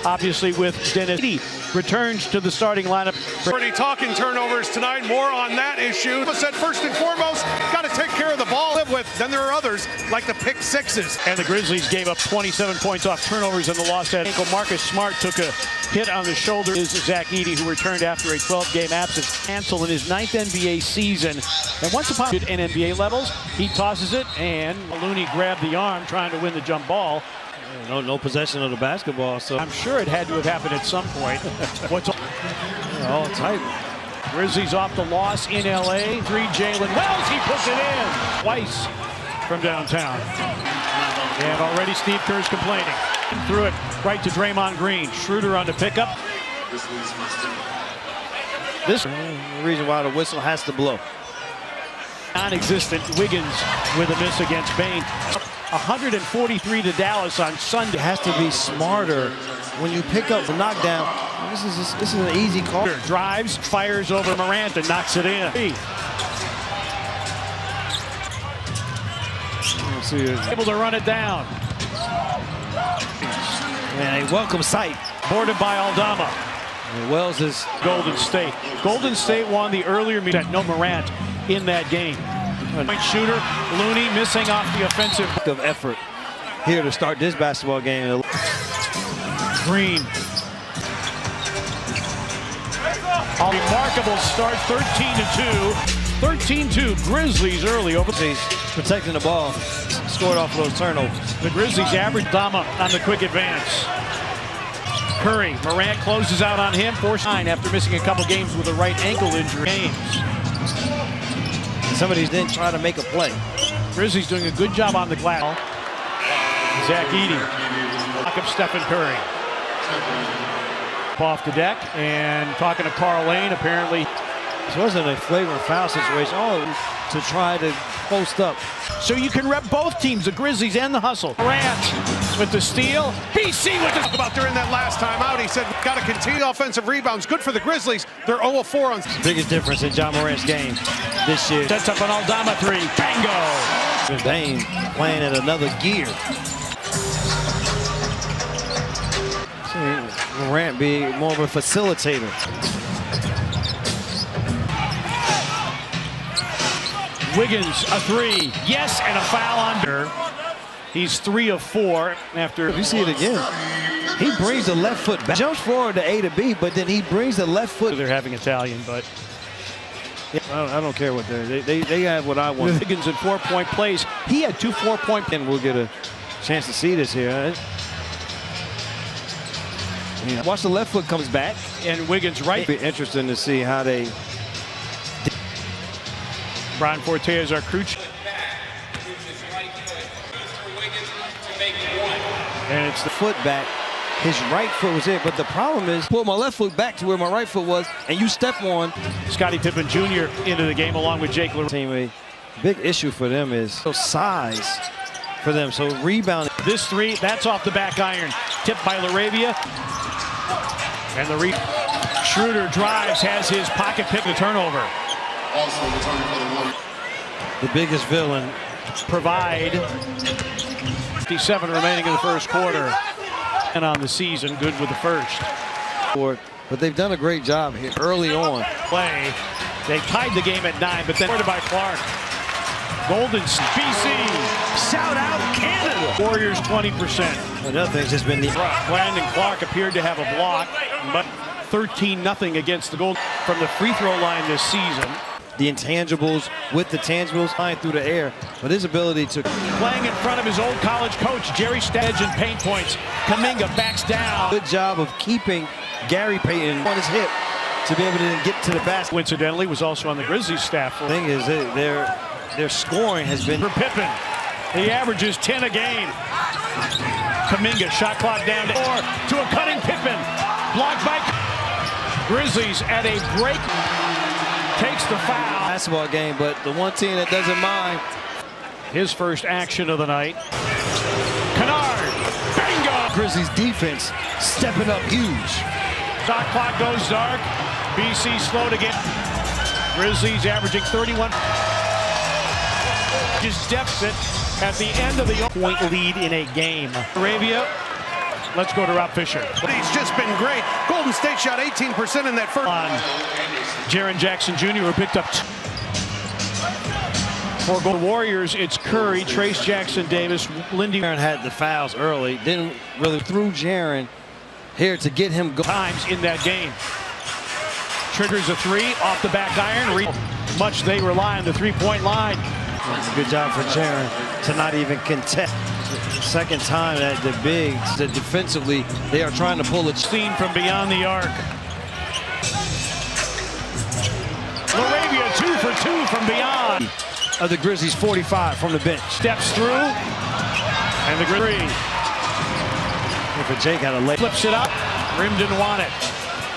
obviously with Dennis. He returns to the starting lineup. Pretty talking turnovers tonight. More on that issue. But said first and foremost, got to take care of the ball. Live with. Then there are others like the pick sixes. And the Grizzlies gave up 27 points off turnovers in the loss at ankle. Marcus Smart took a hit on the shoulder. Is Zach Edey, who returned after a 12-game absence. Cancel in his 9th NBA season. And once upon NBA levels, he tosses it, and Looney grabbed the arm trying to win the jump ball. No possession of the basketball, so I'm sure it had to have happened at some point. What's all tight. Grizzlies off the loss in LA. 3 Jalen Wells, he puts it in twice from downtown. And already Steve Kerr's complaining. Threw it right to Draymond Green. Schroeder on the pickup. This is the reason why the whistle has to blow. Non-existent Wiggins with a miss against Bain. 143 to Dallas on Sunday. It has to be smarter when you pick up the knockdown. This is an easy call. Drives, fires over Morant and knocks it in. Able to run it down. And a welcome sight. Boarded by Aldama. And Wells is Golden State. Golden State won the earlier meet at no Morant in that game. Point shooter, Looney missing off the offensive of effort here to start this basketball game. Green. A remarkable start, 13-2. 13-2, Grizzlies early over. He's protecting the ball, scored off those turnovers. The Grizzlies average Dama on the quick advance. Curry, Morant closes out on him, forced 9 after missing a couple games with a right ankle injury. Some of these didn't try to make a play. Grizzlies doing a good job on the glass. Zach Edey, lock up Stephen Curry. Off the deck and talking to Carl Lane, apparently. This wasn't a flagrant foul situation. To try to post up. So you can rep both teams, the Grizzlies and the hustle. Morant with the steal. BC with the talk about during that last time out. He said, got to continue offensive rebounds. Good for the Grizzlies. They're 0-4 on. Biggest difference in John Morant's game this year. Sets up an Aldama 3. Bango. Bain playing in another gear. See Morant be more of a facilitator. Wiggins, a 3. Yes, and a foul under. He's 3 of 4 after. You see it again. He brings the left foot back. Jumps forward to A to B, but then he brings the left foot. They're having Italian, but yeah, I don't care what they have what I want. Wiggins in 4-point plays. He had 2 4-point. And we'll get a chance to see this here. Yeah. Watch the left foot comes back. And Wiggins right. It'll be interesting to see how they. Brian Forte is our crew. And it's the foot back. His right foot was in, but the problem is, pull my left foot back to where my right foot was, and you step on. Scottie Pippen Jr. into the game along with Jake LaRavia. Teammate. Big issue for them is size for them. So rebound. This 3, that's off the back iron. Tipped by LaRavia. And the Schroeder drives, has his pocket pick the turnover. The biggest villain. Provide 57 remaining in the first quarter. And on the season, good with the first. But they've done a great job here early on. Play. They tied the game at 9, but then ordered by Clark. Golden BC. Shout out Canada. Warriors 20%. Another thing's just been the. Brandon Clark appeared to have a block, but 13-0 against the Gold from the free throw line this season. The intangibles with the tangibles flying through the air, but his ability to playing in front of his old college coach Jerry Stadge in paint points. Kaminga backs down. Good job of keeping Gary Payton on his hip to be able to get to the basket. Coincidentally, was also on the Grizzlies staff. The thing is, their scoring has been for Pippen. He averages 10 a game. Kaminga shot clock down to 4 to a cutting Pippen. Blocked by Grizzlies at a break. Takes the foul. Basketball game, but the one team that doesn't mind. His first action of the night. Kennard. Bingo! Grizzlies defense stepping up huge. Shot clock goes dark. BC slow to get. Grizzlies averaging 31. Just deficit at the end of the point lead in a game. Arabia Let's go to Rob Fisher. He's just been great. Golden State shot 18% in that first. On Jaren Jackson Jr., who picked up for Golden Warriors. It's Curry, Trace Jackson Davis, Lindy. Jaren had the fouls early, didn't really through Jaren here to get him times in that game. Triggers a three off the back iron. Much they rely on the three-point line. Good job for Jaren to not even contest. Second time that the bigs, that defensively, they are trying to pull it. Seen from beyond the arc. Laravia 2 for 2 from beyond. Of the Grizzlies, 45 from the bench. Steps through, and the Grizzlies. For Jake had a late. Flips it up. Rim didn't want it.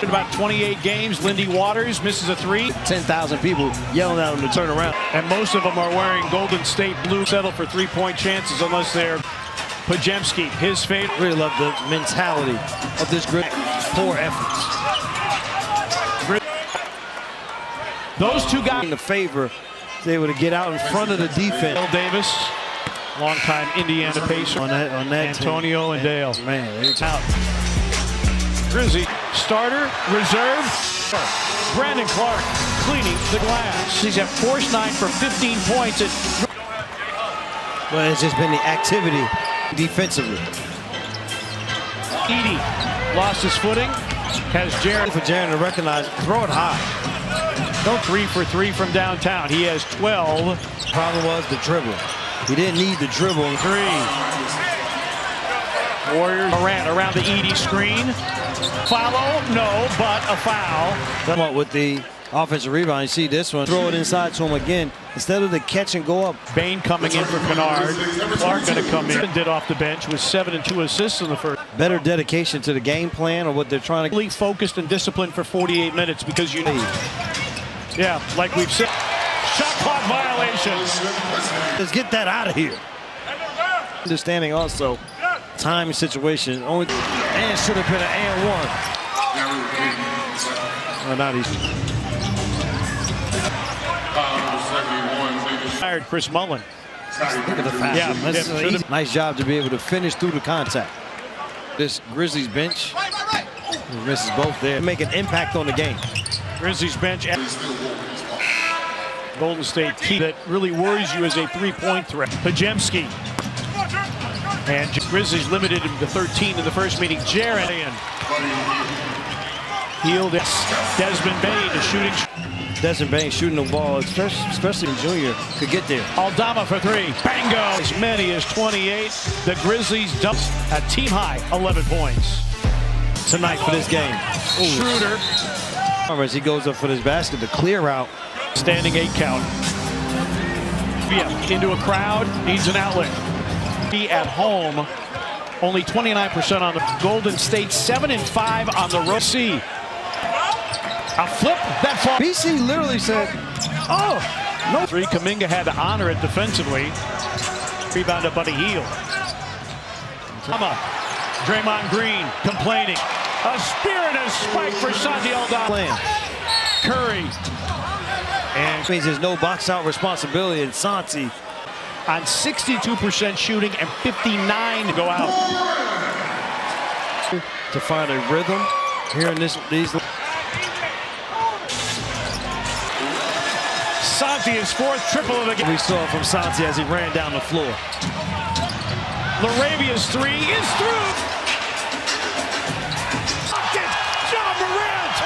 In about 28 games, Lindy Waters misses a three. 10,000 people yelling at him to turn around. And most of them are wearing Golden State blue. Settle for three-point chances unless they're Pajemski, his favorite. Really love the mentality of this group. Poor efforts. Those two guys in the favor, they able to get out in front of the defense. Dale Davis, longtime Indiana Pacer. On that Antonio team. and Dale. Man, it's out. Grizzly starter, reserve. Brandon Clark cleaning the glass. He's at force 9 for 15 points. Well, it's just been the activity defensively. Edey lost his footing. Has Jaren. For Jaren to recognize, throw it high. No 3 for 3 from downtown. He has 12. Problem was the dribble. He didn't need the dribble. 3. Warriors around the Edey screen. Follow, no, but a foul. Come up with the offensive rebound. You see this one. Throw it inside to him again. Instead of the catch and go up. Bain coming in for Kennard. Clark going to come in. Did off the bench with 7 and 2 assists in the first. Better dedication to the game plan or what they're trying to. Really focused and disciplined for 48 minutes because you need. Yeah, like we've said. Shot clock violations. Let's get that out of here. Understanding also time situation. Only and should have been an and one. Or not easy. Fired Chris Mullen. Look at the foul. Yeah, that's easy. Nice job to be able to finish through the contact. This Grizzlies bench misses both there. Make an impact on the game. Grizzlies bench. Golden State key that really worries you as a three-point threat. Pajemski. And Grizzlies limited him to 13 in the first meeting. Jaren in. Healed. Desmond Bain is shooting. Desmond Bain shooting the ball, especially in junior, could get there. Aldama for 3. Bango. As many as 28. The Grizzlies dump a team high 11 points Tonight for this game. Schroeder. As he goes up for this basket, the clear out. Standing 8 count. Yeah, into a crowd, needs an outlet. He at home, only 29% on the Golden State, 7 and 5 on the road. C. A flip that fall. BC literally said, "Oh, no." 3. Kuminga had to honor it defensively. Rebound up on the heel. Draymond Green complaining. A spear and a spike for Santi Aldama. Curry. And means there's no box out responsibility in Santi. On 62% shooting and 59 to go out. To find a rhythm here in these. Santi is 4th triple of the game. We saw from Santi as he ran down the floor. Laravia's 3 is through. John Morant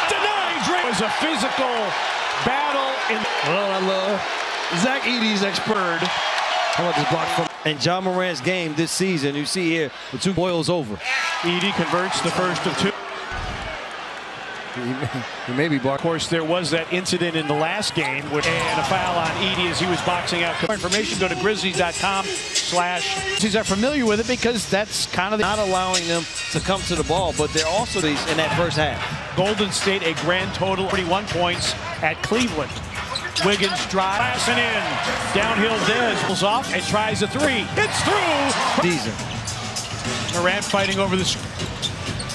denying Drake. It was a physical battle in. Well, I love Zach Edey's expert. How about this block from and John Morant's game this season? You see here the 2 boils over. Edey converts the first of 2. He may be blocked. Of course, there was that incident in the last game and a foul on Edey as he was boxing out. For more information, go to Grizzlies.com/. Grizzlies are familiar with it because that's kind of not allowing them to come to the ball, but they're also these in that first half. Golden State a grand total 41 points at Cleveland. Wiggins drive, passing in. Downhill Dez pulls off and tries a 3. It's through. Season. Morant fighting over the.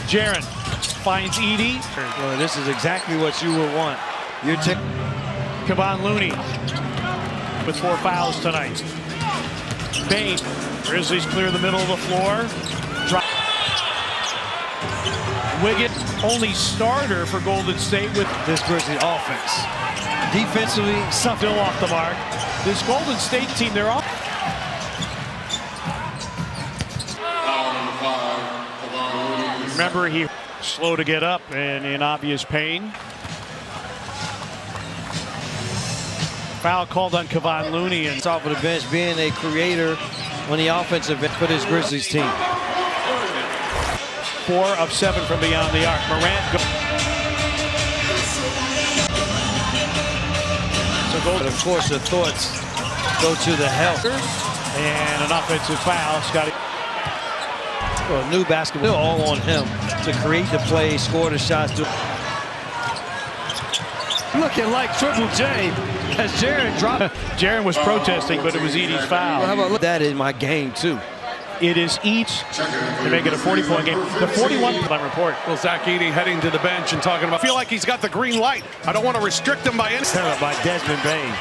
Jaren finds Edey. Well, this is exactly what you would want. You're Kevon Looney with 4 fouls tonight. Bain. Grizzlies clear the middle of the floor. Wiggett, only starter for Golden State with This Grizzlies offense. Defensively, still off the mark. This Golden State team, they're off. Remember, he slow to get up and in obvious pain. Foul called on Kevon Looney and off of the bench, being a creator on the offensive end for this Grizzlies team. 4 of 7 from beyond the arc. Morant But of course, the thoughts go to the health. and an offensive foul. Scotty. Well, new basketball all on him to create the play, score the shots. Looking like Triple J as Jaren dropped. Jaren was protesting, but it was Edie's foul. Well, how about that in my game, too? It is each to make it a 40-point game. The 41-point report. Well, Zach Edey heading to the bench and talking about, I feel like he's got the green light. I don't want to restrict him by any. Set up by Desmond Bain.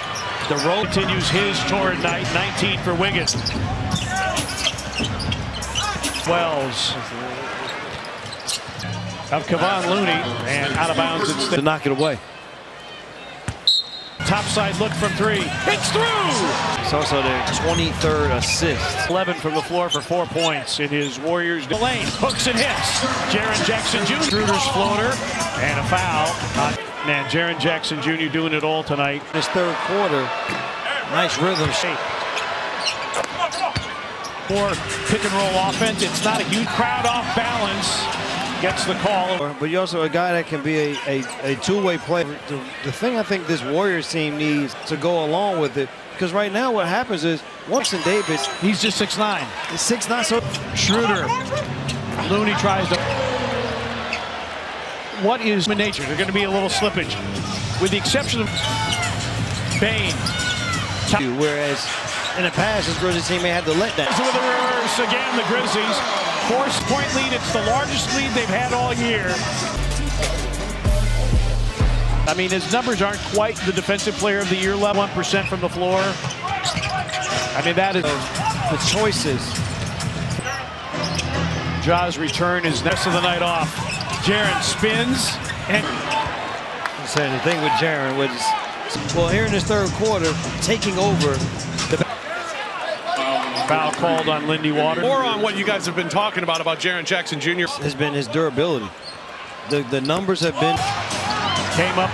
The roll continues his torrid night. 19 for Wiggins. Wells of Kevon Looney and out of bounds instead. To knock it away. Topside look from 3. It's through! It's also their 23rd assist. 11 from the floor for 4 points in his Warriors. Lane hooks and hits. Jaren Jackson Jr. Schroeder's floater and a foul. Man, Jaren Jackson Jr. doing it all tonight. This third quarter, nice rhythm shape. More pick and roll offense. It's not a huge crowd off balance. Gets the call. But you're also a guy that can be a two-way player. The thing I think this Warriors team needs to go along with it, because right now what happens is, Watson Davis, He's just 6'9". is 6'9", so Schroeder. Looney tries to. What is human nature? There's going to be a little slippage. With the exception of Bain. whereas in the past, this Grizzlies team may have to let that. With a reverse again, the Grizzlies. 4-point lead. It's the largest lead they've had all year. I mean, his numbers aren't quite the defensive player of the year level. 1% from the floor. I mean, that is The choices. Ja's return is next of the night off. Jaren spins and I'm saying the thing with Jaren was, well, here in this third quarter, taking over. The foul called on Lindy Waters. More on what you guys have been talking about Jaren Jackson Jr. has been his durability. The numbers have been. Came up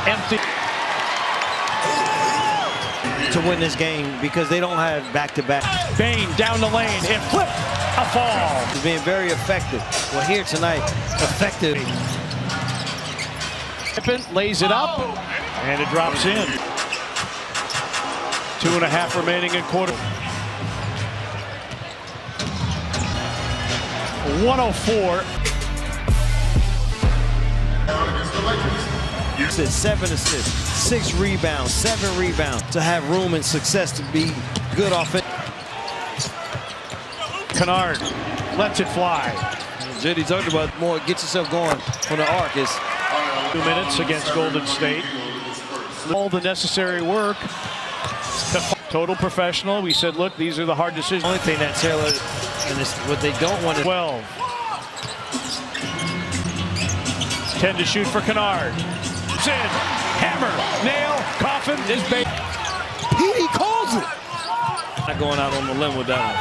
empty To win this game because they don't have back-to-back. Bain down the lane and flip a fall. He's being very effective. Well, here tonight, effective. Pippen lays it up and it drops in. 2.5 remaining in quarter. 104. Assists, 7 assists, 6 rebounds, 7 rebounds to have room and success to be good offense. Kennard lets it fly. JD talked about more get yourself going from the arc is 2 minutes against Golden State. All the necessary work. Total professional. We said, look, these are the hard decisions. the only thing that Taylor and this, what they don't want to 12. 10 to shoot for Kennard. It's in. Hammer. Nail. Coffin. Is bait. he calls it. Not going out on the limb with that one.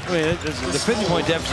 I mean, the 50-point deficit